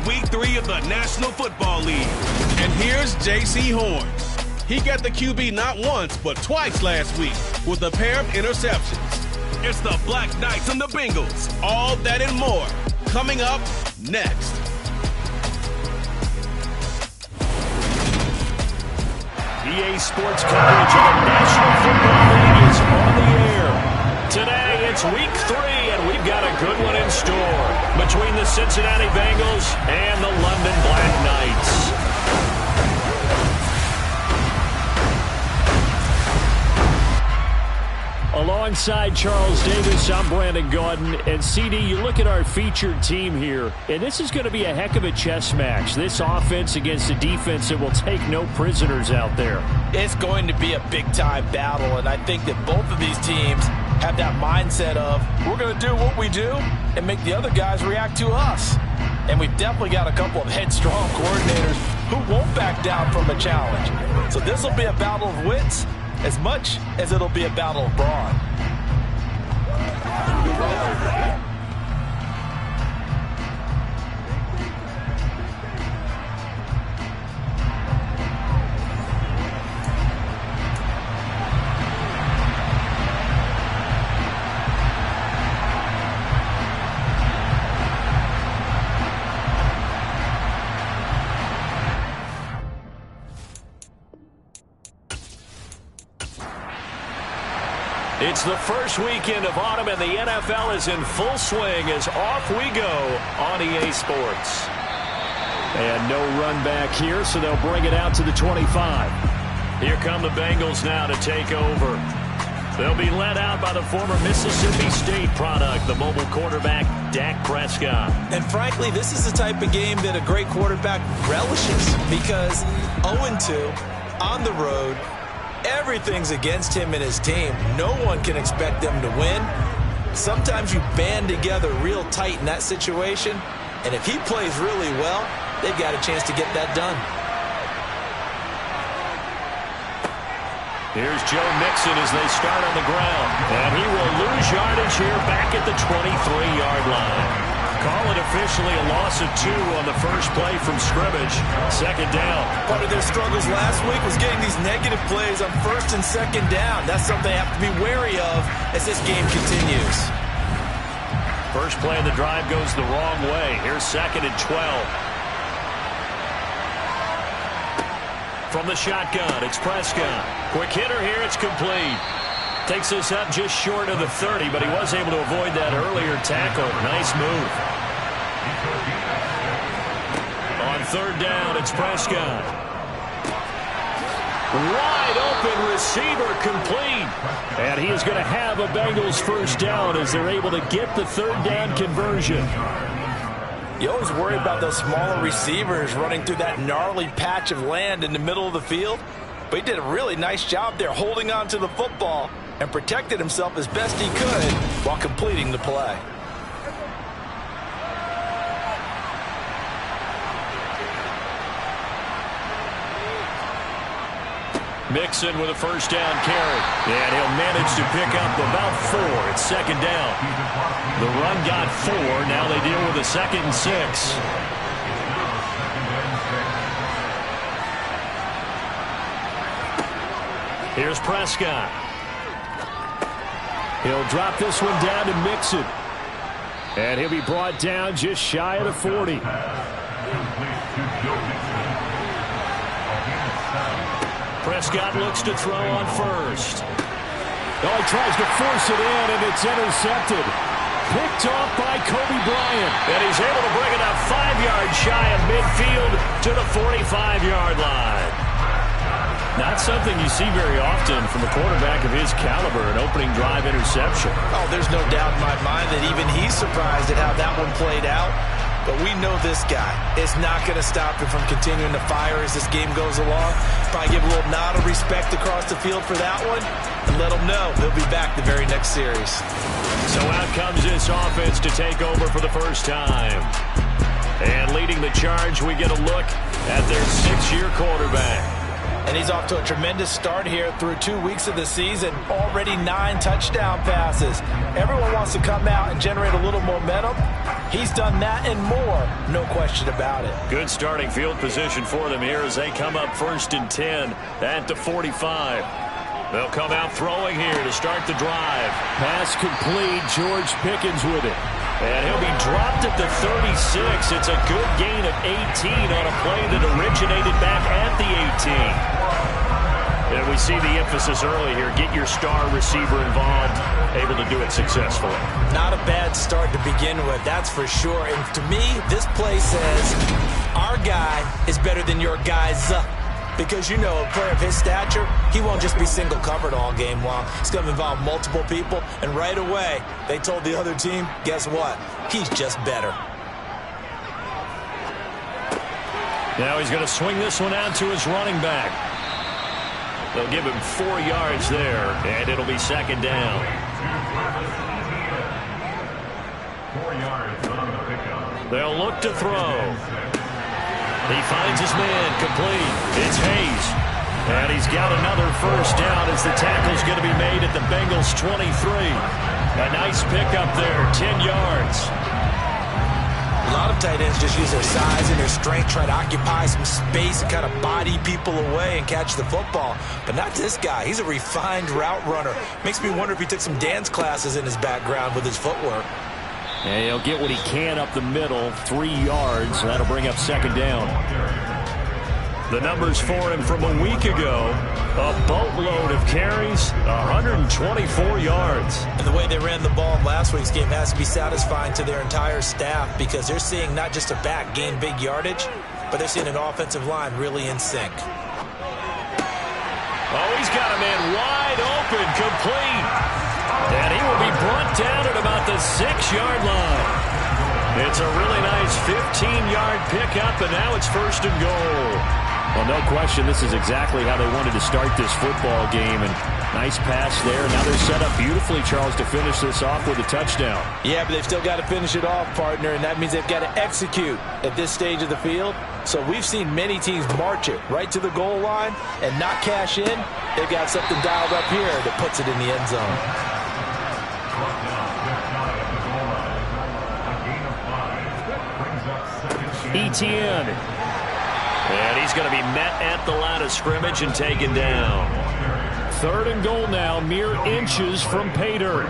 Week 3 of the National Football League. And here's J.C. Horn. He got the QB not once, but twice last week with a pair of interceptions. It's the Black Knights and the Bengals. All that and more coming up next. EA Sports coverage of the National Football League is on the air. Today, it's Week 3, and we've got a good one in store between the Cincinnati Bengals and the London Black Knights. Alongside Charles Davis, I'm Brandon Gaudin. And CD, you look at our featured team here, and this is going to be a heck of a chess match. This offense against a defense that will take no prisoners out there. It's going to be a big-time battle, and I think that both of these teams have that mindset of, we're going to do what we do and make the other guys react to us. And we've definitely got a couple of headstrong coordinators who won't back down from a challenge. So this will be a battle of wits as much as it'll be a battle of brawn. It's the first weekend of autumn, and the NFL is in full swing as off we go on EA Sports. And no run back here, so they'll bring it out to the 25. Here come the Bengals now to take over. They'll be led out by the former Mississippi State product, the mobile quarterback, Dak Prescott. And frankly, this is the type of game that a great quarterback relishes because 0-2 on the road, everything's against him and his team. No one can expect them to win. Sometimes you band together real tight in that situation, and if he plays really well, they've got a chance to get that done. Here's Joe Mixon as they start on the ground, and he will lose yardage here back at the 23-yard line. Call it officially a loss of 2 on the first play from scrimmage. Second down. Part of their struggles last week was getting these negative plays on first and second down. That's something they have to be wary of as this game continues. First play of the drive goes the wrong way. Here's 2nd and 12. From the shotgun, it's Prescott. Quick hitter here, it's complete. Takes this up just short of the 30, but he was able to avoid that earlier tackle. Nice move. On third down, it's Prescott. Wide open receiver complete. And he is going to have a Bengals first down as they're able to get the third down conversion. You always worry about those smaller receivers running through that gnarly patch of land in the middle of the field. But he did a really nice job there holding on to the football and protected himself as best he could while completing the play. Mixon with a first down carry. And he'll manage to pick up about 4. It's second down. The run got 4. Now they deal with a 2nd and 6. Here's Prescott. He'll drop this one down to Mixon. And he'll be brought down just shy of the 40. Prescott looks to throw on first. Oh, he tries to force it in, and it's intercepted. Picked off by Kobe Bryant. And he's able to bring it up 5 yards shy of midfield to the 45-yard line. Not something you see very often from a quarterback of his caliber, an opening drive interception. Oh, there's no doubt in my mind that even he's surprised at how that one played out. But we know this guy is not going to stop him from continuing to fire as this game goes along. Probably give a little nod of respect across the field for that one and let him know he'll be back the very next series. So out comes this offense to take over for the first time. And leading the charge, we get a look at their 6-year quarterback. And he's off to a tremendous start here through 2 weeks of the season. Already 9 touchdown passes. Everyone wants to come out and generate a little momentum. He's done that and more, no question about it. Good starting field position for them here as they come up 1st and 10 at the 45. They'll come out throwing here to start the drive. Pass complete. George Pickens with it. And he'll be dropped at the 36. It's a good gain of 18 on a play that originated back at the 18. And we see the emphasis early here. Get your star receiver involved. Able to do it successfully. Not a bad start to begin with, that's for sure. And to me, this play says our guy is better than your guy's. Because, you know, a player of his stature, he won't just be single covered all game long. It's going to involve multiple people. And right away, they told the other team, guess what? He's just better. Now he's going to swing this one out to his running back. They'll give him 4 yards there, and it'll be 2nd down. 4 yards on the pickup. They'll look to throw. He finds his man complete. It's Hayes. And he's got another 1st down as the tackle's going to be made at the Bengals 23. A nice pickup there, 10 yards. A lot of tight ends just use their size and their strength, try to occupy some space and kind of body people away and catch the football. But not this guy. He's a refined route runner. Makes me wonder if he took some dance classes in his background with his footwork. And he'll get what he can up the middle, 3 yards. That'll bring up 2nd down. The numbers for him from a week ago, a boatload of carries, 124 yards. And the way they ran the ball in last week's game has to be satisfying to their entire staff because they're seeing not just a back gain big yardage, but they're seeing an offensive line really in sync. Oh, he's got a man wide open, complete. And he will be brought down at about the 6-yard line. It's a really nice 15-yard pickup, and now it's 1st and goal. Well, no question, this is exactly how they wanted to start this football game. And nice pass there. Now they're set up beautifully, Charles, to finish this off with a touchdown. Yeah, but they've still got to finish it off, partner, and that means they've got to execute at this stage of the field. So we've seen many teams march it right to the goal line and not cash in. They've got something dialed up here that puts it in the end zone. Etienne. And he's going to be met at the line of scrimmage and taken down. 3rd and goal now, mere inches from pay dirt.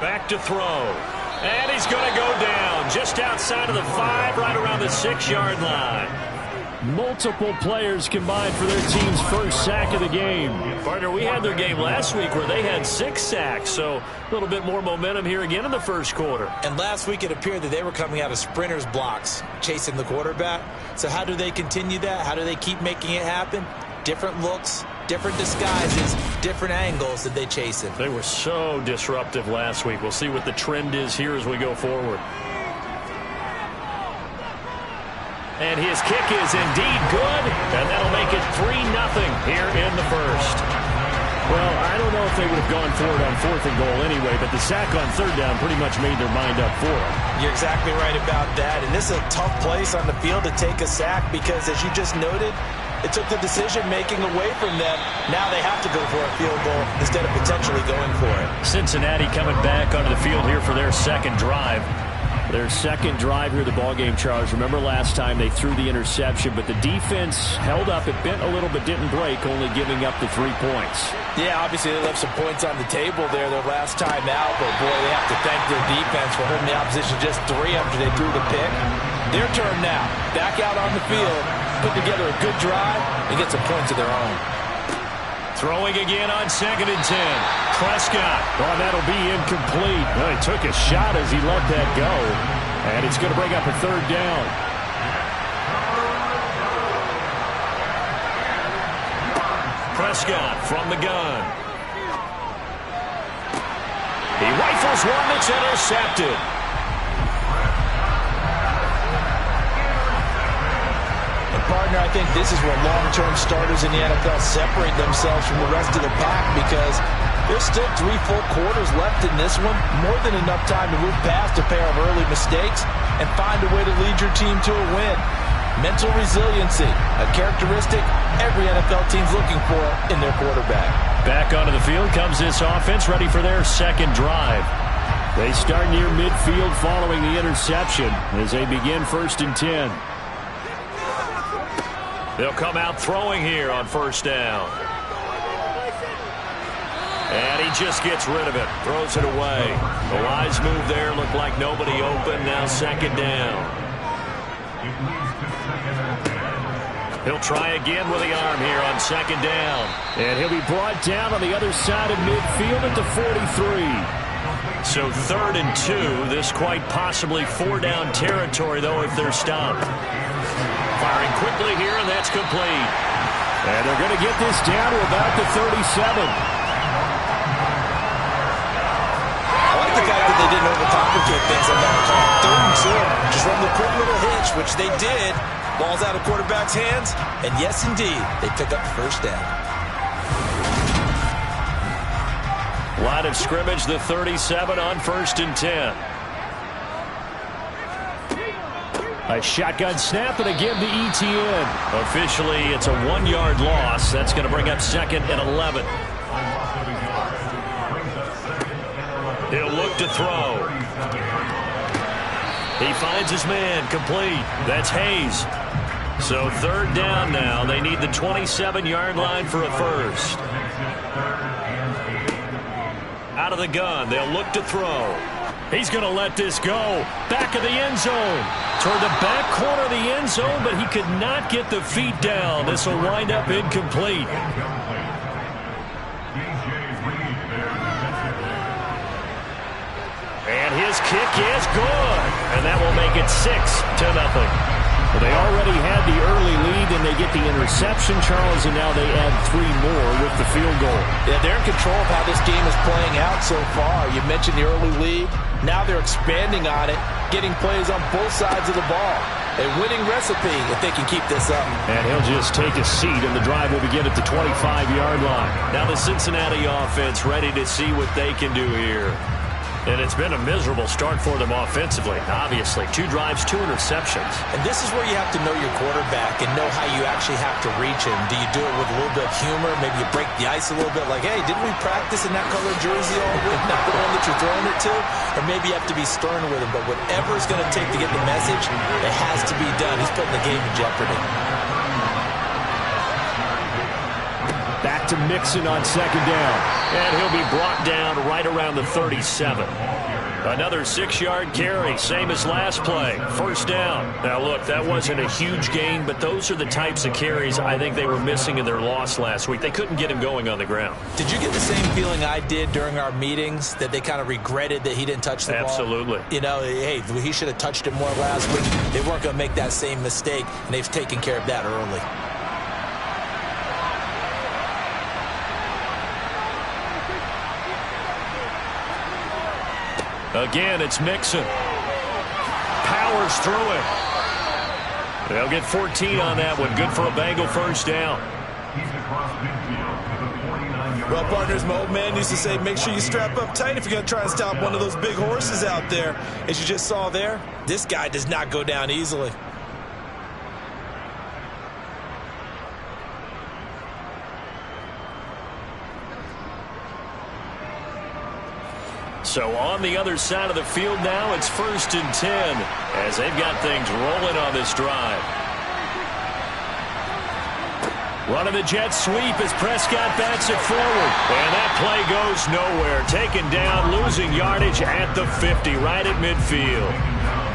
Back to throw. And he's going to go down just outside of the 5, right around the 6-yard line. Multiple players combined for their team's 1st sack of the game. Partner, we had their game last week where they had 6 sacks, so a little bit more momentum here again in the 1st quarter. And last week it appeared that they were coming out of sprinters blocks, chasing the quarterback. So how do they continue that? How do they keep making it happen? Different looks, different disguises, different angles that they chase it. They were so disruptive last week. We'll see what the trend is here as we go forward. And his kick is indeed good, and that'll make it 3-0 here in the 1st. Well, I don't know if they would have gone for it on 4th and goal anyway, but the sack on 3rd down pretty much made their mind up for it. You're exactly right about that, and this is a tough place on the field to take a sack because, as you just noted, it took the decision-making away from them. Now they have to go for a field goal instead of potentially going for it. Cincinnati coming back onto the field here for their 2nd drive. Their 2nd drive here of the ballgame, Charles. Remember last time they threw the interception, but the defense held up. It bent a little but didn't break, only giving up the 3 points. Yeah, obviously they left some points on the table there their last time out, but boy, they have to thank their defense for holding the opposition just 3 after they threw the pick. Their turn now. Back out on the field, put together a good drive, and get some points of their own. Throwing again on 2nd and 10. Prescott. Oh, that'll be incomplete. Well, he took a shot as he let that go. And it's going to bring up a 3rd down. Prescott from the gun. He rifles one that's intercepted. Partner, I think this is where long-term starters in the NFL separate themselves from the rest of the pack because there's still 3 full quarters left in this one. More than enough time to move past a pair of early mistakes and find a way to lead your team to a win. Mental resiliency, a characteristic every NFL team's looking for in their quarterback. Back onto the field comes this offense, ready for their 2nd drive. They start near midfield following the interception as they begin 1st and 10. They'll come out throwing here on 1st down. And he just gets rid of it. Throws it away. The wise move there. Looked like nobody open. Now 2nd down. He'll try again with the arm here on 2nd down. And he'll be brought down on the other side of midfield at the 43. So 3rd and 2. This quite possibly 4-down territory, though, if they're stopped. Firing quickly here, and that's complete. And they're going to get this down to about the 37. The fact that they didn't overcomplicate things on that call. 3rd and 2. Just run the quick little hitch, which they did. Ball's out of quarterback's hands. And yes, indeed, they pick up the 1st down. Line of scrimmage, the 37 on 1st and 10. A shotgun snap, and again to ETN. Officially, it's a 1-yard loss. That's going to bring up 2nd and 11. He'll look to throw. He finds his man, complete. That's Hayes. So 3rd down now. They need the 27-yard line for a 1st. Out of the gun. They'll look to throw. He's going to let this go. Back of the end zone. Toward the back corner of the end zone, but he could not get the feet down. This will wind up incomplete. And his kick is good. And that will make it 6-0. Well, they already had the early lead, and they get the interception, Charles, and now they add 3 more with the field goal. Yeah, they're in control of how this game is playing out so far. You mentioned the early lead. Now they're expanding on it, getting plays on both sides of the ball. A winning recipe if they can keep this up. And he'll just take a seat, and the drive will begin at the 25-yard line. Now the Cincinnati offense ready to see what they can do here. And it's been a miserable start for them offensively, obviously. 2 drives, 2 interceptions. And this is where you have to know your quarterback and know how you actually have to reach him. Do you do it with a little bit of humor? Maybe you break the ice a little bit like, hey, didn't we practice in that color jersey all week? Not the one that you're throwing it to? Or maybe you have to be stern with him. But whatever it's going to take to get the message, it has to be done. He's putting the game in jeopardy. Back to Mixon on 2nd down. And he'll be brought down right around the 37. Another 6-yard carry, same as last play. 1st down. Now, look, that wasn't a huge gain, but those are the types of carries I think they were missing in their loss last week. They couldn't get him going on the ground. Did you get the same feeling I did during our meetings, that they kind of regretted that he didn't touch the ball? Absolutely. You know, hey, he should have touched it more last week. They weren't going to make that same mistake, and they've taken care of that early. Again, it's Mixon. Powers through it. They'll get 14 on that one. Good for a Bengal 1st down. Well, partners, my old man used to say, make sure you strap up tight if you're going to try and stop one of those big horses out there. As you just saw there, this guy does not go down easily. So on the other side of the field now, it's 1st and 10 as they've got things rolling on this drive. Running the jet sweep as Prescott bats it forward. And that play goes nowhere. Taken down, losing yardage at the 50, right at midfield.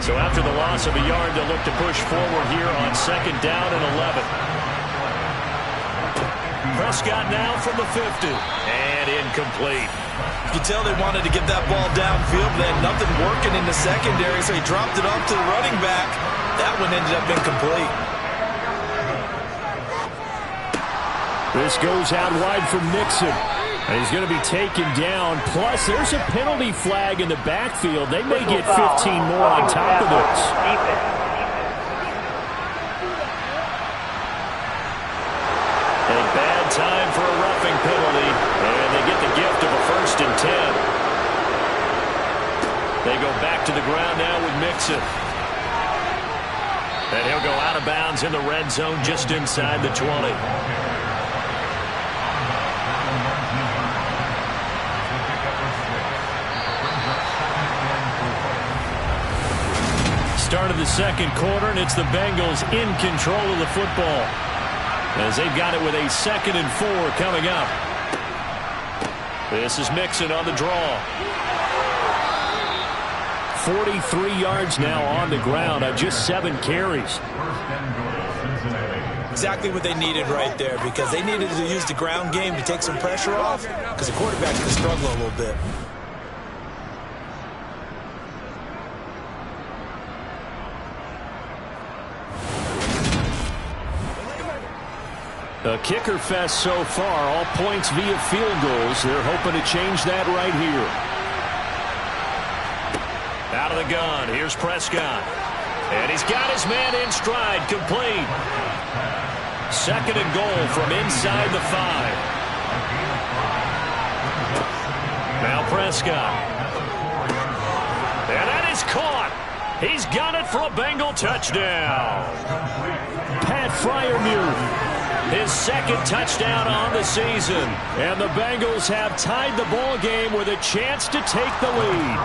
So after the loss of a yard, they'll look to push forward here on 2nd down and 11. Prescott now from the 50. And incomplete. You can tell they wanted to get that ball downfield, but they had nothing working in the secondary, so he dropped it off to the running back. That one ended up incomplete. This goes out wide for Mixon. And he's going to be taken down. Plus, there's a penalty flag in the backfield. They may get 15 more on top of this. A bad time for a roughing penalty. And they get the gift of a 1st and 10. They go back to the ground now with Mixon. And he'll go out of bounds in the red zone just inside the 20. start of the second quarter, and it's the Bengals in control of the football, as they've got it with a 2nd and 4 coming up. This is Mixon on the draw. 43 yards now on the ground on just 7 carries. Exactly what they needed right there, because they needed to use the ground game to take some pressure off, because the quarterback's going to struggle a little bit. A kicker fest so far, all points via field goals. They're hoping to change that right here. Out of the gun, here's Prescott. And he's got his man in stride, complete. 2nd and goal from inside the 5. Now Prescott. And that is caught. He's got it for a Bengal touchdown. Pat Freiermuth. His 2nd touchdown on the season. And the Bengals have tied the ball game with a chance to take the lead.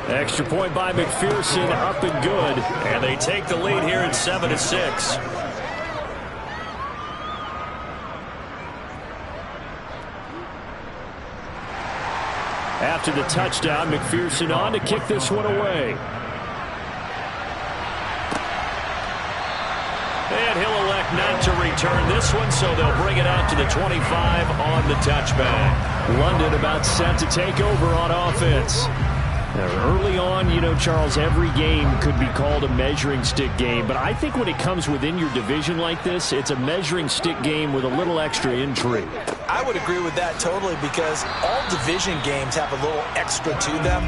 Extra point by McPherson, up and good. And they take the lead here at 7-6. After the touchdown, McPherson on to kick this one away. And he'll elect not to return this one, so they'll bring it out to the 25 on the touchback. London about set to take over on offense. Now, early on, you know, Charles, every game could be called a measuring stick game, but I think when it comes within your division like this, it's a measuring stick game with a little extra intrigue. I would agree with that totally, because all division games have a little extra to them.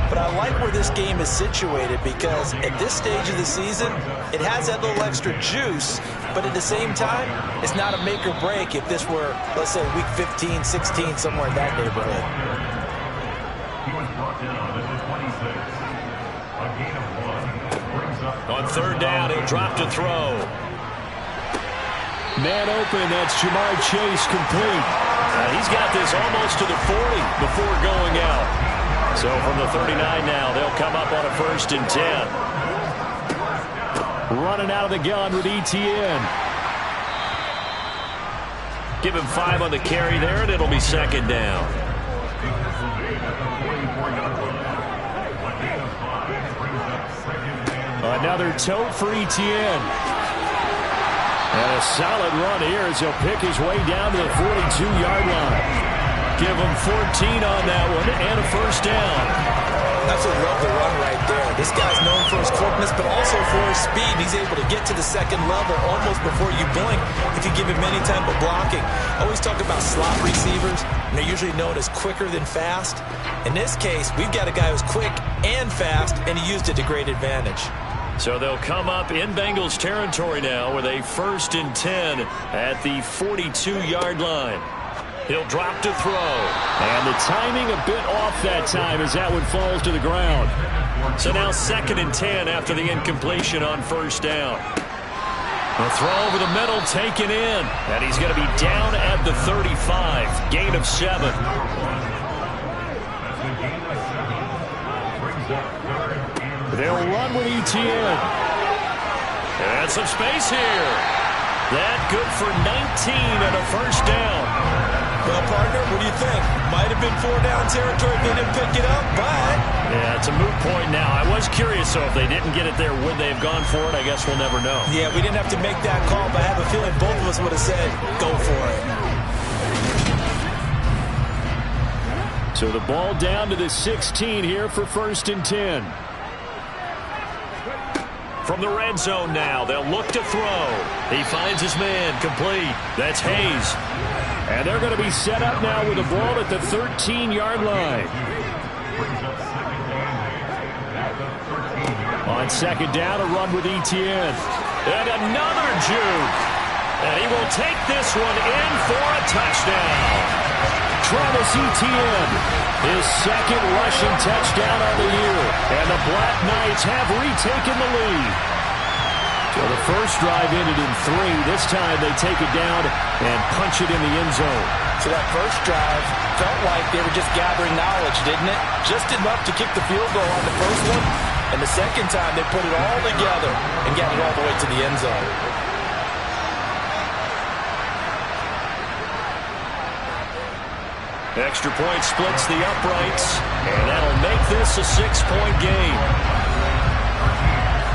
But I like where this game is situated, because at this stage of the season, it has that little extra juice, but at the same time, it's not a make or break if this were, let's say, week 15, 16, somewhere in that neighborhood. On 3rd down, he'll drop to throw. Man open, that's Jamar Chase, complete. He's got this almost to the 40 before going out. So from the 39 now, they'll come up on a 1st and 10. Running out of the gun with Etienne. Give him 5 on the carry there, and it'll be 2nd down. Another tote for Etienne. And a solid run here as he'll pick his way down to the 42-yard line. Give him 14 on that one and a 1st down. Absolutely love the run right there. This guy's known for his quickness, but also for his speed. He's able to get to the 2nd level almost before you blink if you give him any type of blocking. I always talk about slot receivers, and they're usually known as quicker than fast. In this case, we've got a guy who's quick and fast, and he used it to great advantage. So they'll come up in Bengals territory now with a 1st and 10 at the 42-yard line. He'll drop to throw. And the timing a bit off that time as that one falls to the ground. So now 2nd and 10 after the incompletion on 1st down. The throw over the middle taken in. And he's going to be down at the 35. Gain of 7. They'll run with Etienne. And some space here. That good for 19 and a 1st down. Well, partner, what do you think? Might have been 4-down territory if they didn't pick it up, but... Yeah, it's a moot point now. I was curious, so if they didn't get it there, would they have gone for it? I guess we'll never know. Yeah, we didn't have to make that call, but I have a feeling both of us would have said, go for it. So the ball down to the 16 here for 1st and 10. From the red zone now, they'll look to throw. He finds his man, complete. That's Hayes. And they're going to be set up now with the ball at the 13-yard line. On 2nd down, a run with Etienne. And another juke. And he will take this one in for a touchdown. Travis Etienne, his 2nd rushing touchdown of the year. And the Black Knights have retaken the lead. So the first drive ended in 3. This time they take it down and punch it in the end zone. So that first drive felt like they were just gathering knowledge, didn't it? Just enough to kick the field goal on the first one. And the second time, they put it all together and got it all the way to the end zone. Extra point splits the uprights, and that'll make this a 6-point game.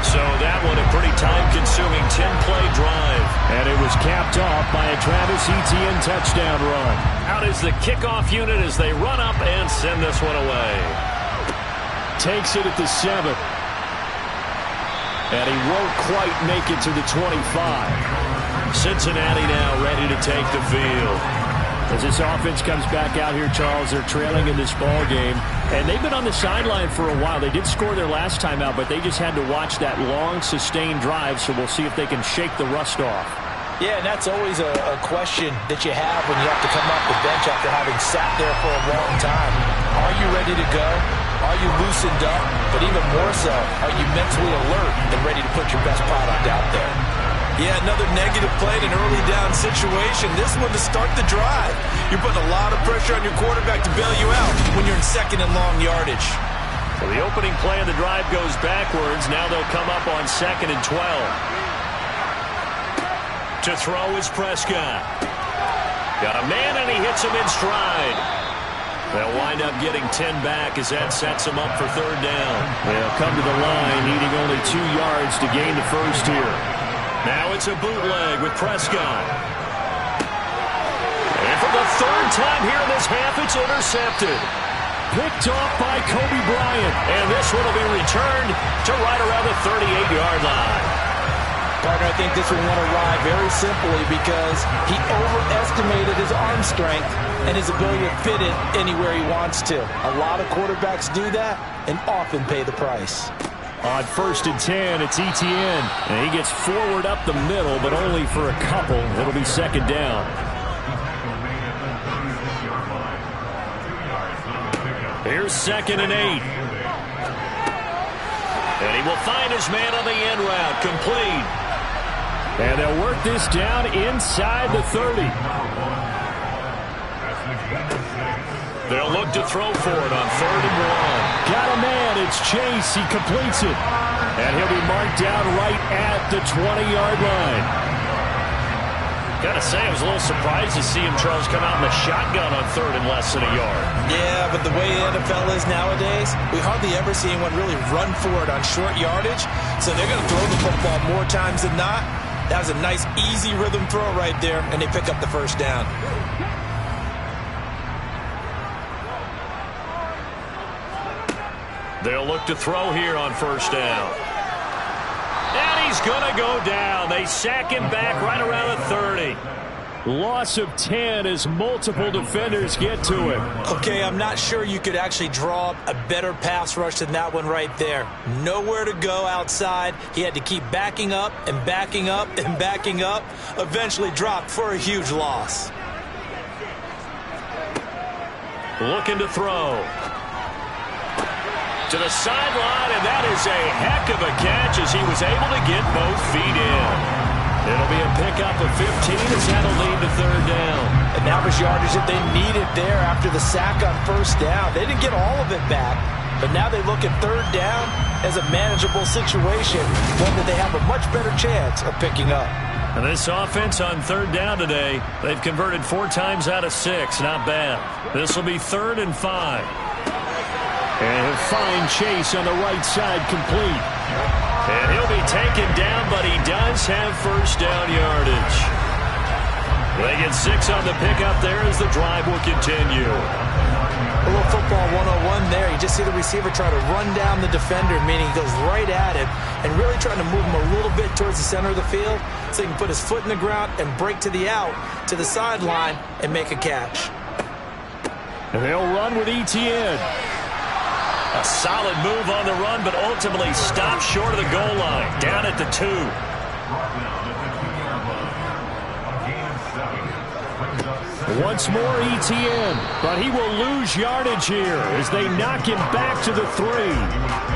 So that one a pretty time-consuming 10-play drive. And it was capped off by a Travis Etienne touchdown run. Out is the kickoff unit as they run up and send this one away. Takes it at the 7. And he won't quite make it to the 25. Cincinnati now ready to take the field. As this offense comes back out here, Charles, they're trailing in this ball game. And they've been on the sideline for a while. They did score their last time out, but they just had to watch that long, sustained drive, so we'll see if they can shake the rust off. Yeah, and that's always a question that you have when you have to come off the bench after having sat there for a long time. Are you ready to go? Are you loosened up? But even more so, are you mentally alert and ready to put your best product out there? Yeah, another negative play in an early down situation. This one to start the drive. You're putting a lot of pressure on your quarterback to bail you out when you're in second and long yardage. Well, the opening play of the drive goes backwards. Now they'll come up on 2nd and 12. To throw is Prescott. Got a man, and he hits him in stride. They'll wind up getting 10 back as that sets them up for 3rd down. They'll come to the line, needing only 2 yards to gain the first here. Now it's a bootleg with Prescott. And for the 3rd time here in this half, it's intercepted. Picked off by Kobe Bryant. And this one will be returned to right around the 38-yard line. Partner, I think this one went awry very simply because he overestimated his arm strength and his ability to fit it anywhere he wants to. A lot of quarterbacks do that and often pay the price. On 1st and 10, it's Etienne. And he gets forward up the middle, but only for a couple. It'll be 2nd down. Here's 2nd and 8. And he will find his man on the end route, complete. And they'll work this down inside the 30. They'll look to throw for it on 3rd and 1. Got a man, it's Chase, he completes it. And he'll be marked down right at the 20-yard line. Gotta say, I was a little surprised to see him, Charles, come out in the shotgun on 3rd and less than a yard. Yeah, but the way the NFL is nowadays, we hardly ever see anyone really run for it on short yardage. So they're going to throw the football more times than not. That was a nice, easy rhythm throw right there, and they pick up the 1st down. They'll look to throw here on 1st down. And he's going to go down. They sack him back right around the 30. Loss of 10 as multiple defenders get to him. Okay, I'm not sure you could actually draw up a better pass rush than that one right there. Nowhere to go outside. He had to keep backing up and backing up and backing up. Eventually dropped for a huge loss. Looking to throw. To the sideline, and that is a heck of a catch as he was able to get both feet in. It'll be a pickup of 15 as that'll lead to 3rd down. And that was yardage that they needed there after the sack on 1st down. They didn't get all of it back, but now they look at 3rd down as a manageable situation, one that they have a much better chance of picking up. And this offense on 3rd down today, they've converted 4 times out of 6. Not bad. This will be 3rd and 5. And he'll find Chase on the right side, complete. And he'll be taken down, but he does have 1st down yardage. They get 6 on the pickup there as the drive will continue. A little football 101 there. You just see the receiver try to run down the defender, meaning he goes right at him and really trying to move him a little bit towards the center of the field so he can put his foot in the ground and break to the out, to the sideline, and make a catch. And they'll run with Etienne. A solid move on the run, but ultimately stopped short of the goal line. Down at the 2. Once more Etienne, but he will lose yardage here as they knock him back to the 3.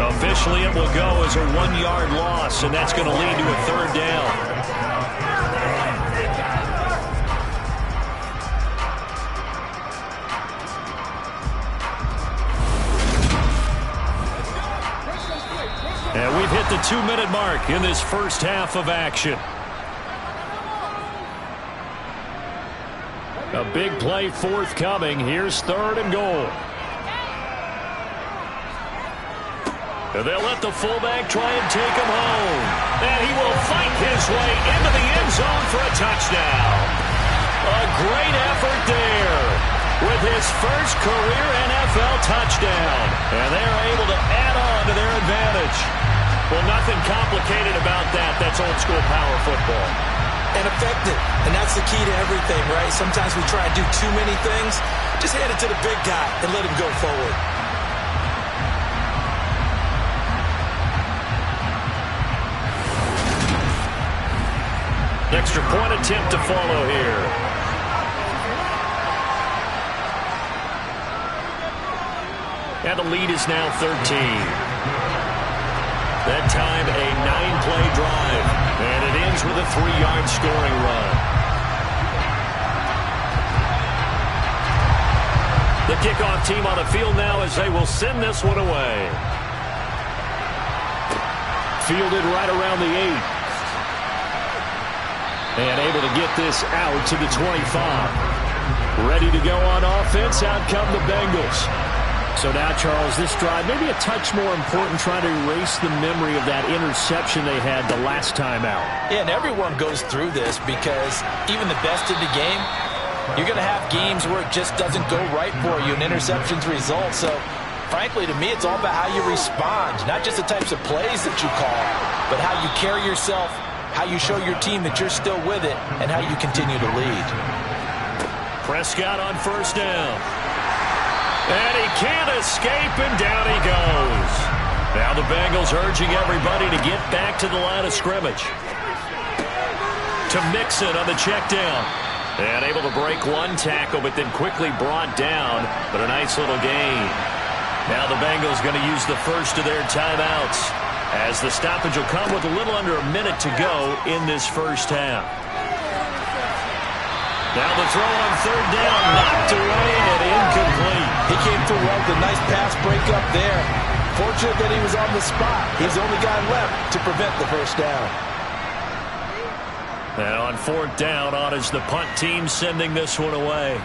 Officially it will go as a 1-yard loss, and that's going to lead to a 3rd down. hit the 2-minute mark in this first half of action. A big play forthcoming. Here's 3rd and goal. And they'll let the fullback try and take him home. And he will fight his way into the end zone for a touchdown. A great effort there with his first career NFL touchdown. And they're able to add on to their advantage. Well, nothing complicated about that. That's old-school power football. And effective. And that's the key to everything, right? Sometimes we try and do too many things. Just hand it to the big guy and let him go forward. Extra point attempt to follow here. And the lead is now 13. That time a 9-play drive. And it ends with a 3-yard scoring run. The kickoff team on the field now as they will send this one away. Fielded right around the 8. And able to get this out to the 25. Ready to go on offense. Out come the Bengals. So now, Charles, this drive maybe a touch more important, trying to erase the memory of that interception they had the last time out. Yeah, and everyone goes through this because even the best in the game, you're going to have games where it just doesn't go right for you, and interceptions result. So, frankly, to me, it's all about how you respond, not just the types of plays that you call, but how you carry yourself, how you show your team that you're still with it, and how you continue to lead. Prescott on first down. And he can't escape, and down he goes. Now the Bengals urging everybody to get back to the line of scrimmage. To Mixon on the check down. And able to break one tackle, but then quickly brought down. But a nice little gain. Now the Bengals going to use the first of their timeouts, as the stoppage will come with a little under a minute to go in this first half. Now the throw on third down, knocked away and incomplete. He came through well with a nice pass breakup there. Fortunate that he was on the spot. He's the only guy left to prevent the first down. And on fourth down, on is the punt team sending this one away.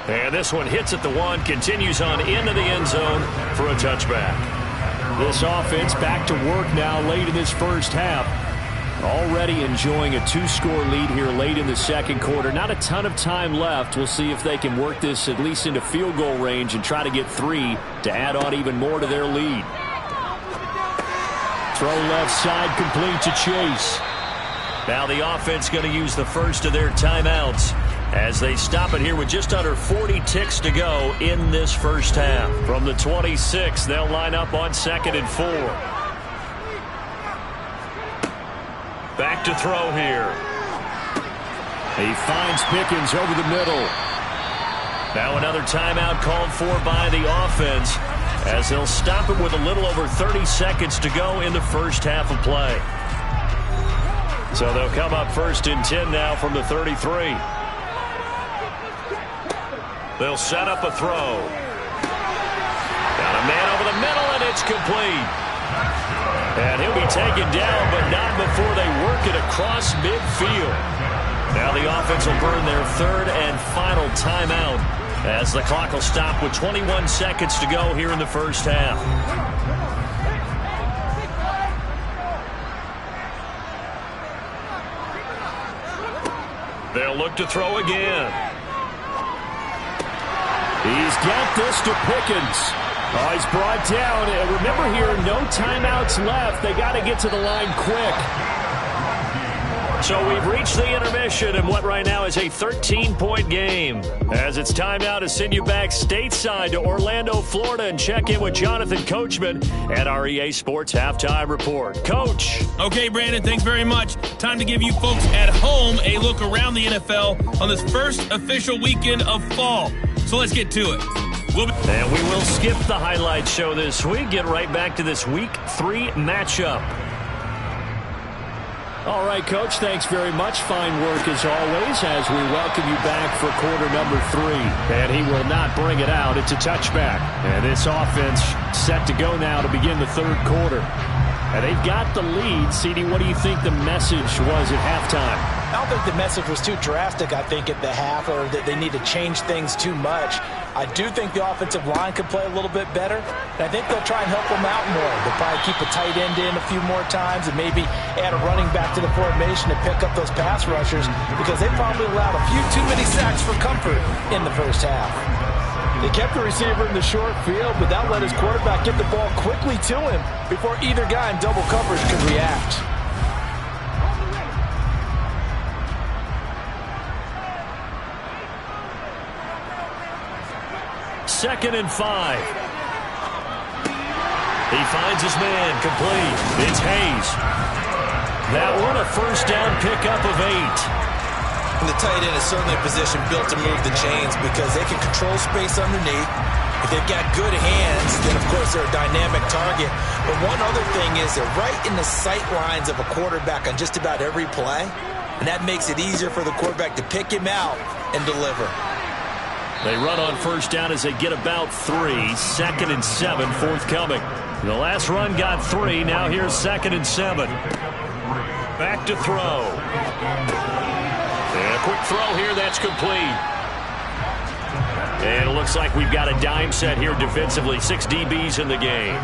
And this one hits at the 1, continues on into the end zone for a touchback. This offense back to work now late in this first half. Already enjoying a 2-score lead here late in the second quarter. Not a ton of time left. We'll see if they can work this at least into field goal range and try to get 3 to add on even more to their lead. Throw left side complete to Chase. Now the offense going to use the first of their timeouts as they stop it here with just under 40 ticks to go in this first half. From the 26, they'll line up on 2nd and 4. Back to throw here. He finds Pickens over the middle. Now another timeout called for by the offense, as they'll stop it with a little over 30 seconds to go in the first half of play. So they'll come up 1st and 10 now from the 33. They'll set up a throw. Got a man over the middle, and it's complete. And he'll be taken down, but not before they work it across midfield. Now the offense will burn their 3rd and final timeout, as the clock will stop with 21 seconds to go here in the first half. They'll look to throw again. He's got this to Pickens. Oh, he's brought down. And remember here, no timeouts left. They got to get to the line quick. So we've reached the intermission in what right now is a 13-point game. As it's time now to send you back stateside to Orlando, Florida, and check in with Jonathan Coachman at our EA Sports Halftime Report. Coach. Okay, Brandon, thanks very much. Time to give you folks at home a look around the NFL on this first official weekend of fall. So let's get to it. And we will skip the highlight show this week. Get right back to this Week 3 matchup. All right, Coach, thanks very much. Fine work as always as we welcome you back for quarter number 3. And he will not bring it out. It's a touchback. And this offense set to go now to begin the third quarter. And they've got the lead. CD, what do you think the message was at halftime? I don't think the message was too drastic, I think, at the half, or that they need to change things too much. I do think the offensive line could play a little bit better, and I think they'll try and help them out more. They'll probably keep a tight end in a few more times and maybe add a running back to the formation to pick up those pass rushers, because they probably allowed a few too many sacks for comfort in the first half. They kept the receiver in the short field, but that let his quarterback get the ball quickly to him before either guy in double coverage could react. Second and 5. He finds his man, complete. It's Hayes. That one a first down pickup of 8. And the tight end is certainly a position built to move the chains because they can control space underneath. If they've got good hands, then of course they're a dynamic target. But one other thing is they're right in the sight lines of a quarterback on just about every play. And that makes it easier for the quarterback to pick him out and deliver. They run on first down as they get about 3. Second and 7 forthcoming. The last run got 3. Now here's second and 7. Back to throw. And a quick throw here. That's complete. And it looks like we've got a dime set here defensively. 6 DBs in the game.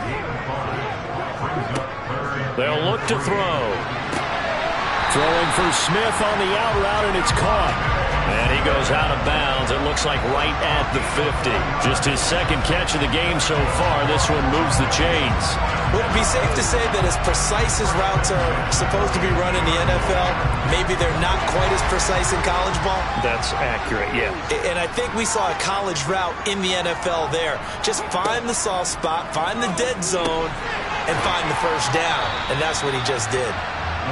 They'll look to throw. Throwing for Smith on the out route, and it's caught. And he goes out of bounds. It looks like right at the 50. Just his second catch of the game so far. This one moves the chains. Would it be safe to say that as precise as routes are supposed to be run in the NFL, maybe they're not quite as precise in college ball? That's accurate, yeah. And I think we saw a college route in the NFL there. Just find the soft spot, find the dead zone, and find the first down. And that's what he just did.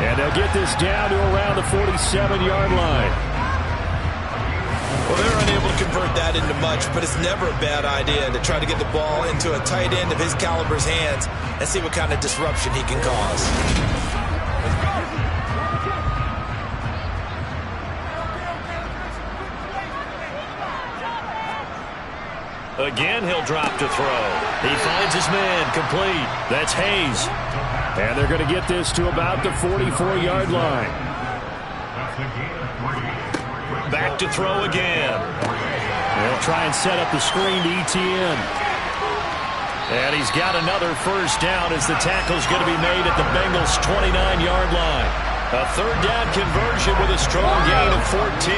And they'll get this down to around the 47-yard line. Well, they're unable to convert that into much, but it's never a bad idea to try to get the ball into a tight end of his caliber's hands and see what kind of disruption he can cause. Again, he'll drop to throw. He finds his man, complete. That's Hayes. And they're going to get this to about the 44-yard line. Back to throw again. They'll try and set up the screen to ETN. And he's got another first down as the tackle's going to be made at the Bengals' 29-yard line. A third down conversion with a strong gain of 14.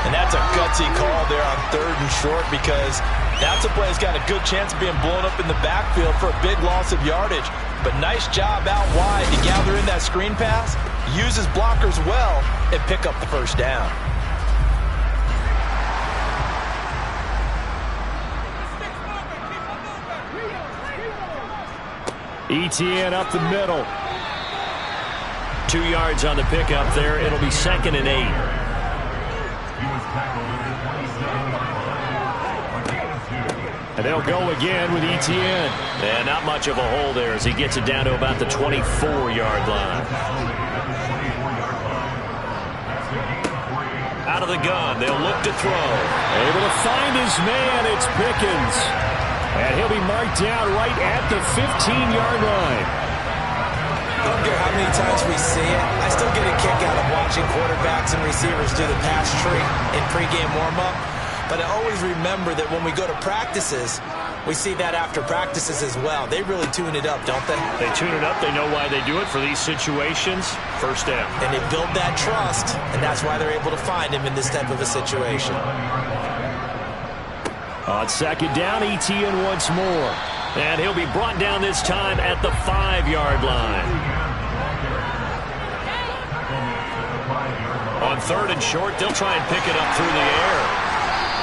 And that's a gutsy call there on 3rd and short, because that's a play that's got a good chance of being blown up in the backfield for a big loss of yardage. But nice job out wide to gather in that screen pass, use his blockers well, and pick up the first down. ETN up the middle. 2 yards on the pickup there. It'll be second and 8. And they'll go again with ETN. And not much of a hole there as he gets it down to about the 24-yard line. Out of the gun. They'll look to throw. Able to find his man. It's Pickens. And he'll be marked down right at the 15-yard line. I don't care how many times we see it. I still get a kick out of watching quarterbacks and receivers do the pass tree in pregame warm-up. But I always remember that when we go to practices, we see that after practices as well. They really tune it up, don't they? They tune it up. They know why they do it for these situations. First down. And they build that trust, and that's why they're able to find him in this type of a situation. On second down, ETN once more. And he'll be brought down this time at the 5-yard line. On 3rd and short, they'll try and pick it up through the air.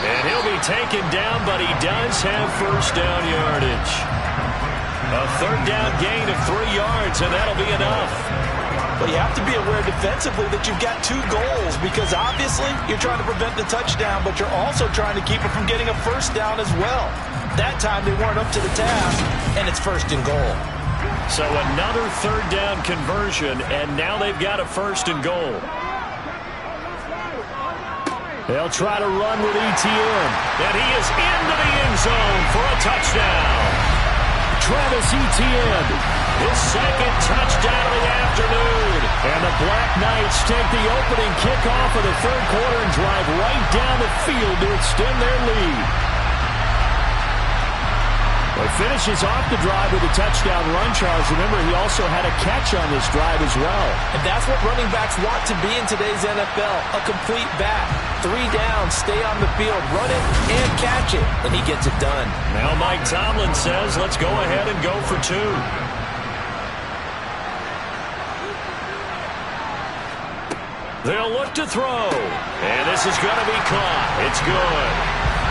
And he'll be taken down, but he does have first down yardage. A 3rd down gain of 3 yards, and that'll be enough. But you have to be aware defensively that you've got 2 goals, because obviously you're trying to prevent the touchdown, but you're also trying to keep it from getting a first down as well. That time they weren't up to the task, and it's 1st and goal. So another third down conversion, and now they've got a 1st and goal. They'll try to run with Etienne, and he is into the end zone for a touchdown. Travis Etienne, his 2nd touchdown of the afternoon. And the Black Knights take the opening kickoff of the 3rd quarter and drive right down the field to extend their lead. He finishes off the drive with a touchdown run, Charles. Remember, he also had a catch on this drive as well. And that's what running backs want to be in today's NFL, a complete back. 3 downs, stay on the field, run it, and catch it, and he gets it done. Now Mike Tomlin says, let's go ahead and go for 2. They'll look to throw, and this is going to be caught. It's good.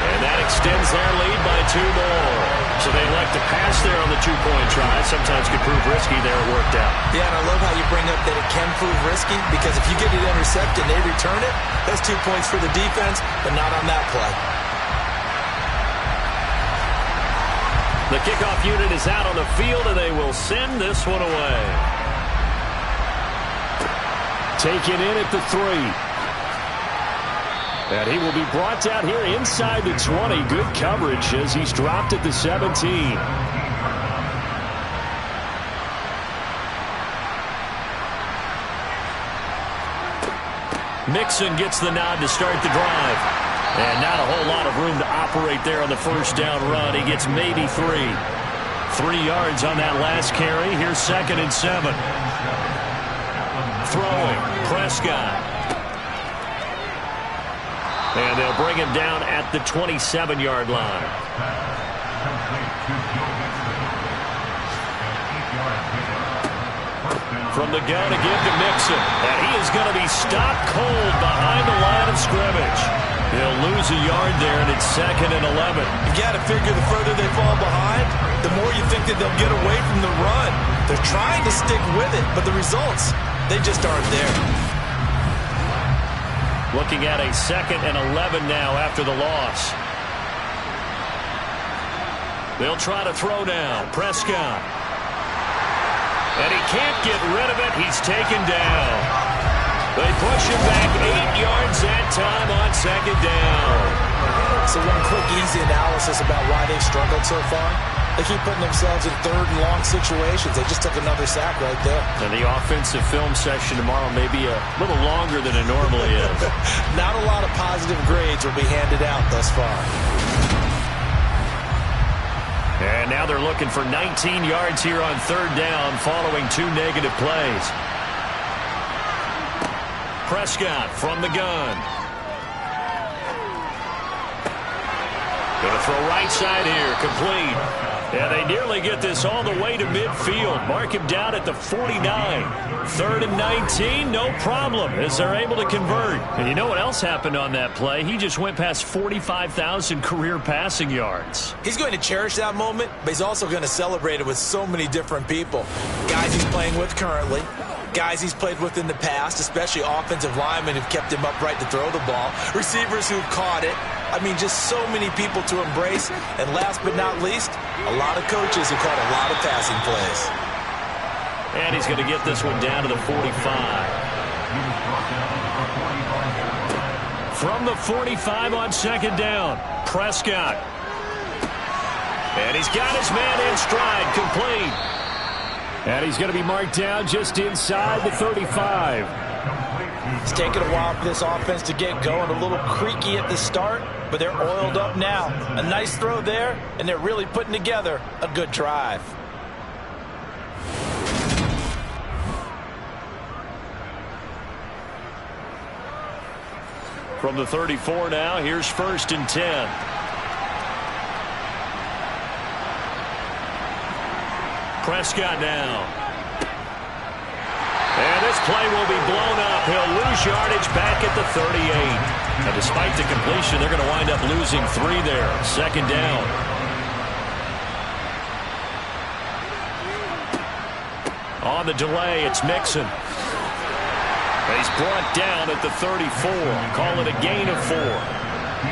And that extends their lead by 2 more. So they elect to pass there on the 2-point try. Sometimes could prove risky there. It worked out. Yeah, and I love how you bring up that it can prove risky, because if you get it intercepted and they return it, that's 2 points for the defense, but not on that play. The kickoff unit is out on the field, and they will send this one away. Taken in at the 3. And he will be brought down here inside the 20. Good coverage as he's dropped at the 17. Mixon gets the nod to start the drive. And not a whole lot of room to operate there on the 1st down run. He gets maybe 3. 3 yards on that last carry. Here's 2nd and 7. Throwing, Prescott. And they'll bring him down at the 27-yard line. From the gun again to Mixon. And he is going to be stopped cold behind the line of scrimmage. They'll lose a yard there, and it's 2nd and 11. You got to figure the further they fall behind, the more you think that they'll get away from the run. They're trying to stick with it, but the results, they just aren't there. Looking at a 2nd and 11 now after the loss. They'll try to throw now. Prescott. And he can't get rid of it. He's taken down. They push him back 8 yards that time on 2nd down. So one quick, easy analysis about why they've struggled so far. They keep putting themselves in 3rd and long situations. They just took another sack right there. And the offensive film session tomorrow may be a little longer than it normally is. Not a lot of positive grades will be handed out thus far. And now they're looking for 19 yards here on 3rd down following 2 negative plays. Prescott from the gun. Going to throw right side here, complete. Yeah, they nearly get this all the way to midfield. Mark him down at the 49. 3rd and 19, no problem, as they're able to convert. And you know what else happened on that play? He just went past 45,000 career passing yards. He's going to cherish that moment, but he's also going to celebrate it with so many different people. Guys he's playing with currently, guys he's played with in the past, especially offensive linemen who've kept him upright to throw the ball, receivers who've caught it. I mean, just so many people to embrace. And last but not least, a lot of coaches who caught a lot of passing plays. And he's going to get this one down to the 45. From the 45 on 2nd down, Prescott. And he's got his man in stride, complete. And he's going to be marked down just inside the 35. It's taken a while for this offense to get going. A little creaky at the start, but they're oiled up now. A nice throw there, and they're really putting together a good drive. From the 34 now, here's 1st and 10. Prescott now. And this play will be blown up. He'll lose yardage back at the 38. And despite the completion, they're going to wind up losing 3 there. 2nd down. On the delay, it's Mixon. He's brought down at the 34. Call it a gain of 4.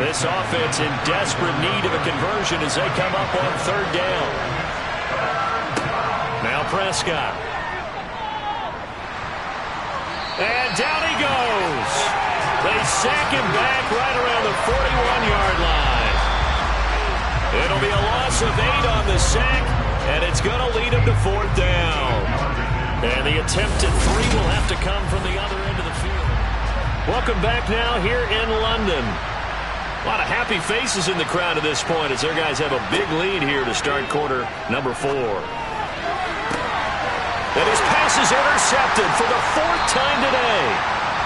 This offense in desperate need of a conversion as they come up on 3rd down. Now Prescott. And down he goes. They sack him back right around the 41-yard line. It'll be a loss of 8 on the sack, and it's going to lead him to 4th down. And the attempted 3 will have to come from the other end of the field. Welcome back now here in London. A lot of happy faces in the crowd at this point as their guys have a big lead here to start quarter number 4. And his pass is intercepted for the 4th time today.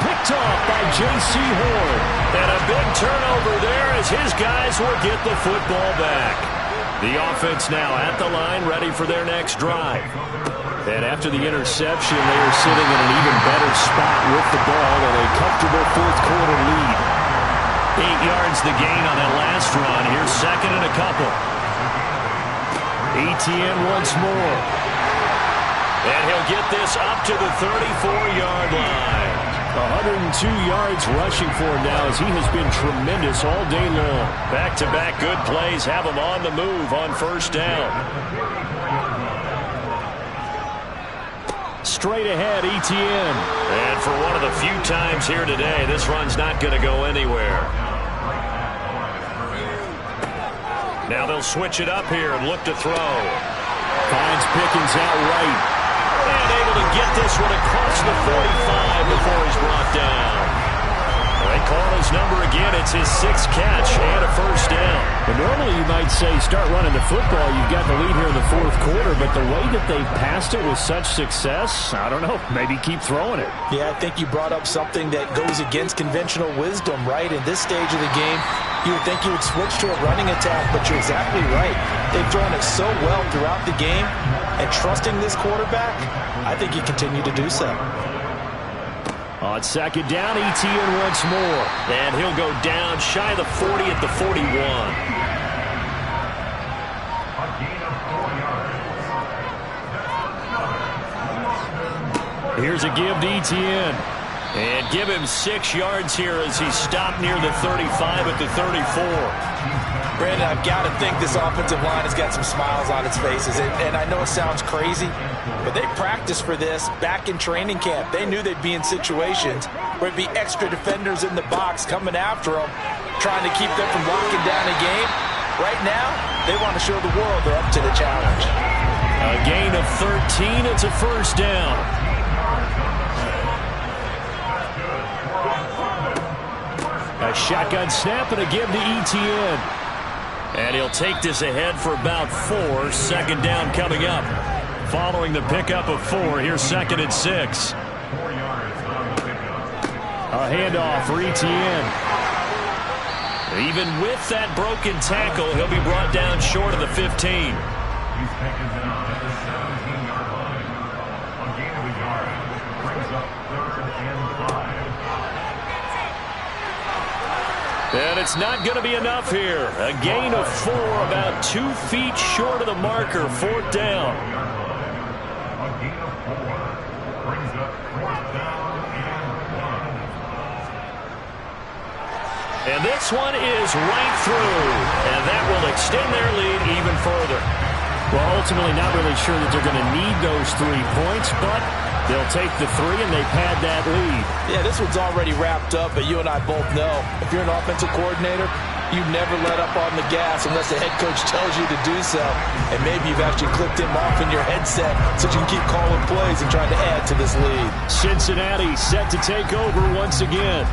Picked off by J.C. Horn. And a big turnover there as his guys will get the football back. The offense now at the line, ready for their next drive. And after the interception, they are sitting in an even better spot with the ball and a comfortable 4th quarter lead. 8 yards the gain on that last run. Here's 2nd and a couple. Etienne once more. And he'll get this up to the 34-yard line. 102 yards rushing for him now as he has been tremendous all day long. Back-to-back good plays have him on the move on 1st down. Straight ahead, Etienne. And for one of the few times here today, this run's not going to go anywhere. Now they'll switch it up here and look to throw. Finds Pickens out right. And able to get this one across the 45 before he's brought down. They call his number again. It's his 6th catch and a 1st down. And normally you might say start running the football. You've got the lead here in the 4th quarter, but the way that they've passed it with such success, I don't know, maybe keep throwing it. Yeah, I think you brought up something that goes against conventional wisdom, right? In this stage of the game, you would think you would switch to a running attack, but you're exactly right. They've thrown it so well throughout the game, and trusting this quarterback, I think you continue to do so. On 2nd down, Etienne once more. And he'll go down shy of the 40 at the 41. Here's a give to Etienne. And give him 6 yards here as he stopped near the 35 at the 34. Brandon, I've got to think this offensive line has got some smiles on its faces. And I know it sounds crazy, but they practiced for this back in training camp. They knew they'd be in situations where it'd be extra defenders in the box coming after them, trying to keep them from locking down a game. Right now, they want to show the world they're up to the challenge. A gain of 13. It's a 1st down. A shotgun snap and a give to Etienne. And he'll take this ahead for about 4. 2nd down coming up. Following the pickup of 4, here's 2nd and 6. A handoff for Etienne. Even with that broken tackle, he'll be brought down short of the 15. He's taken down at the 17-yard line. A gain of a yard brings up 3rd and 5. And it's not going to be enough here. A gain of 4, about 2 feet short of the marker. 4th down. A gain of 4 brings up 4th down and 1. And this one is right through. And that will extend their lead even further. Well, ultimately not really sure that they're going to need those 3 points, but they'll take the 3 and they've had that lead. Yeah, this one's already wrapped up, but you and I both know if you're an offensive coordinator, you never let up on the gas unless the head coach tells you to do so. And maybe you've actually clicked him off in your headset so you can keep calling plays and trying to add to this lead. Cincinnati set to take over once again.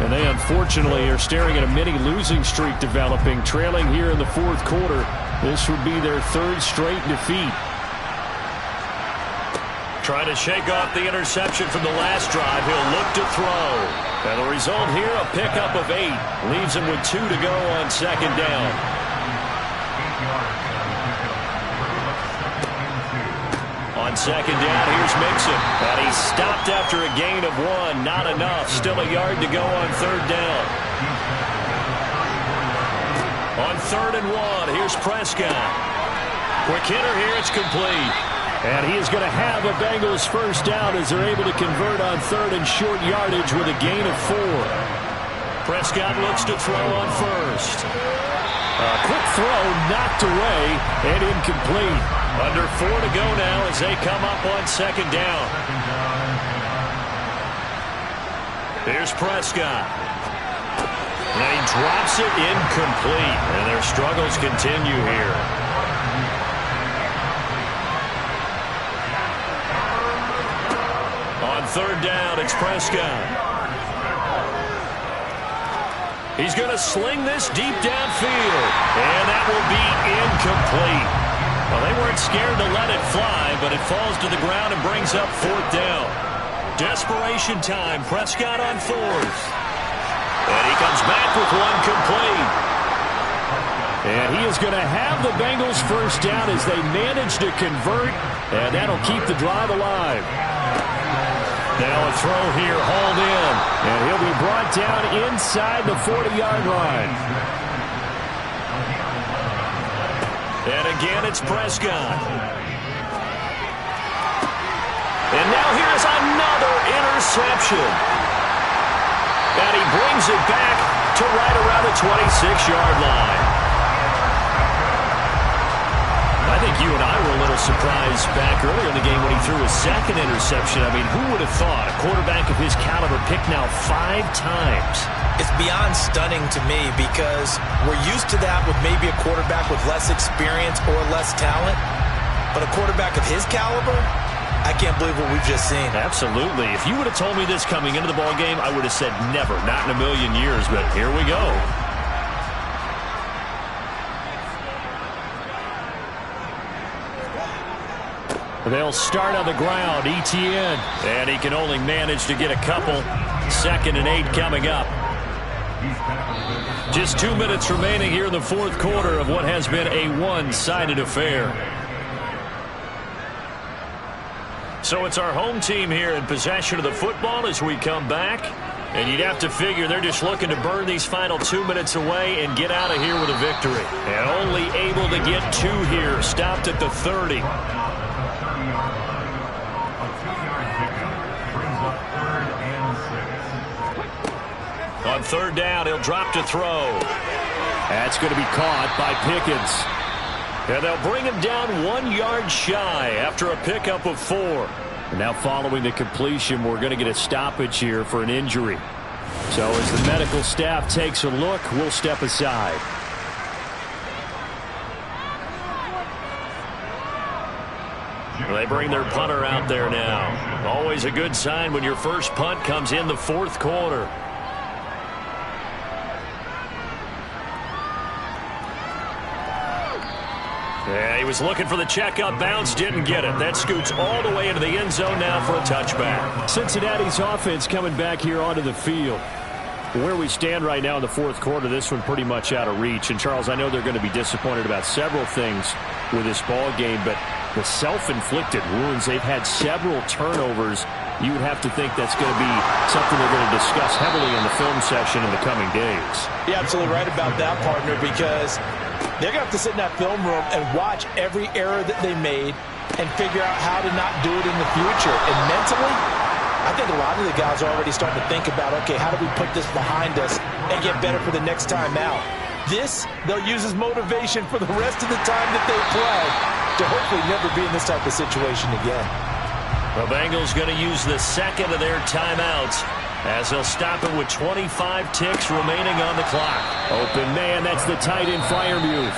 And they unfortunately are staring at a mini losing streak developing, trailing here in the 4th quarter. This would be their 3rd straight defeat. Trying to shake off the interception from the last drive. He'll look to throw. And the result here, a pickup of 8. Leaves him with 2 to go on 2nd down. On 2nd down, here's Mixon. And he's stopped after a gain of 1. Not enough. Still a yard to go on 3rd down. On 3rd and 1, here's Prescott. Quick hitter here, it's complete. And he is going to have a Bengals 1st down as they're able to convert on 3rd and short yardage with a gain of 4. Prescott looks to throw on 1st. A quick throw knocked away and incomplete. Under 4 to go now as they come up on second down. Here's Prescott. And he drops it incomplete. And their struggles continue here. On third down, it's Prescott. He's going to sling this deep downfield. And that will be incomplete. Well, they weren't scared to let it fly, but it falls to the ground and brings up fourth down. Desperation time. Prescott on fourth. And he comes back with one complete. And he is going to have the Bengals first down as they manage to convert. And that'll keep the drive alive. Now a throw here, hauled in. And he'll be brought down inside the 40-yard line. And again, it's Prescott. And now here's another interception. And he brings it back to right around the 26-yard line. I think you and I were a little surprised back earlier in the game when he threw his second interception. I mean, who would have thought a quarterback of his caliber picked now 5 times? It's beyond stunning to me because we're used to that with maybe a quarterback with less experience or less talent. But a quarterback of his caliber, I can't believe what we've just seen. Absolutely. If you would have told me this coming into the ballgame, I would have said never, not in a million years. But here we go. They'll start on the ground. Etienne. And he can only manage to get a couple. 2nd and 8 coming up. Just 2 minutes remaining here in the fourth quarter of what has been a one-sided affair. So it's our home team here in possession of the football as we come back. And you'd have to figure they're just looking to burn these final 2 minutes away and get out of here with a victory. And only able to get 2 here. Stopped at the 30. On third down, he'll drop to throw. That's going to be caught by Pickens. And they'll bring him down 1 yard shy after a pickup of 4. And now following the completion, we're going to get a stoppage here for an injury. So as the medical staff takes a look, we'll step aside. They bring their punter out there now. Always a good sign when your first punt comes in the fourth quarter. Yeah, he was looking for the checkup bounce, didn't get it. That scoots all the way into the end zone now for a touchback. Cincinnati's offense coming back here onto the field. Where we stand right now in the fourth quarter, this one pretty much out of reach. And, Charles, I know they're going to be disappointed about several things with this ball game, but the self-inflicted wounds, they've had several turnovers. You would have to think that's going to be something they're going to discuss heavily in the film session in the coming days. You're absolutely right about that, partner, because they're going to have to sit in that film room and watch every error that they made and figure out how to not do it in the future. And mentally, I think a lot of the guys are already starting to think about, okay, how do we put this behind us and get better for the next time out? This, they'll use as motivation for the rest of the time that they play to hopefully never be in this type of situation again. The Bengals going to use the second of their timeouts as they'll stop it with 25 ticks remaining on the clock. Open man, that's the tight end Freiermuth.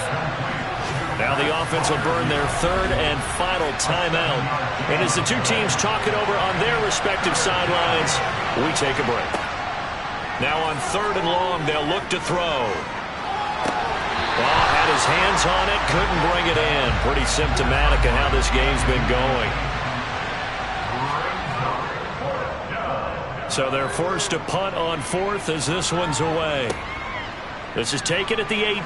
Now the offense will burn their third and final timeout. And as the two teams talk it over on their respective sidelines, we take a break. Now on third and long, they'll look to throw. Well, had his hands on it, couldn't bring it in. Pretty symptomatic of how this game's been going. So they're forced to punt on fourth as this one's away. This is taken at the 18.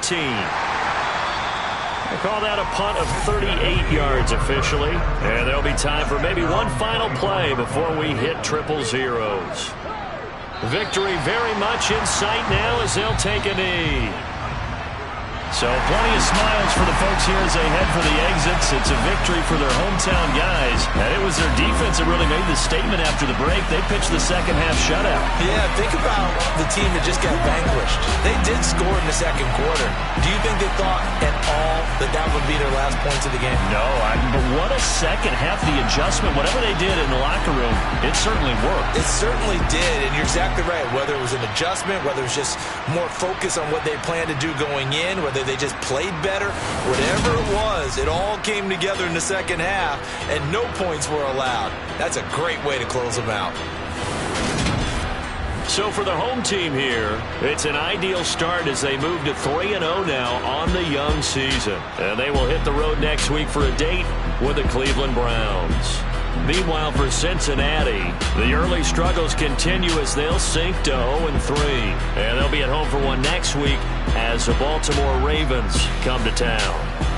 They call that a punt of 38 yards officially. And there'll be time for maybe one final play before we hit triple zeros. Victory very much in sight now as they'll take a knee. So plenty of smiles for the folks here as they head for the exits. It's a victory for their hometown guys. And it was their defense that really made the statement after the break. They pitched the second half shutout. Yeah, think about the team that just got vanquished. They did score in the second quarter. Do you think they thought at all that would be their last points of the game? No, but what a second half. The adjustment, whatever they did in the locker room, it certainly worked. It certainly did, and you're exactly right. Whether it was an adjustment, whether it was just more focus on what they planned to do going in, whether they just played better, whatever it was, it all came together in the second half, and no points were allowed. That's a great way to close them out. So for the home team here, it's an ideal start as they move to 3-0 now on the young season. And they will hit the road next week for a date with the Cleveland Browns. Meanwhile, for Cincinnati, the early struggles continue as they'll sink to 0-3. And they'll be at home for one next week as the Baltimore Ravens come to town.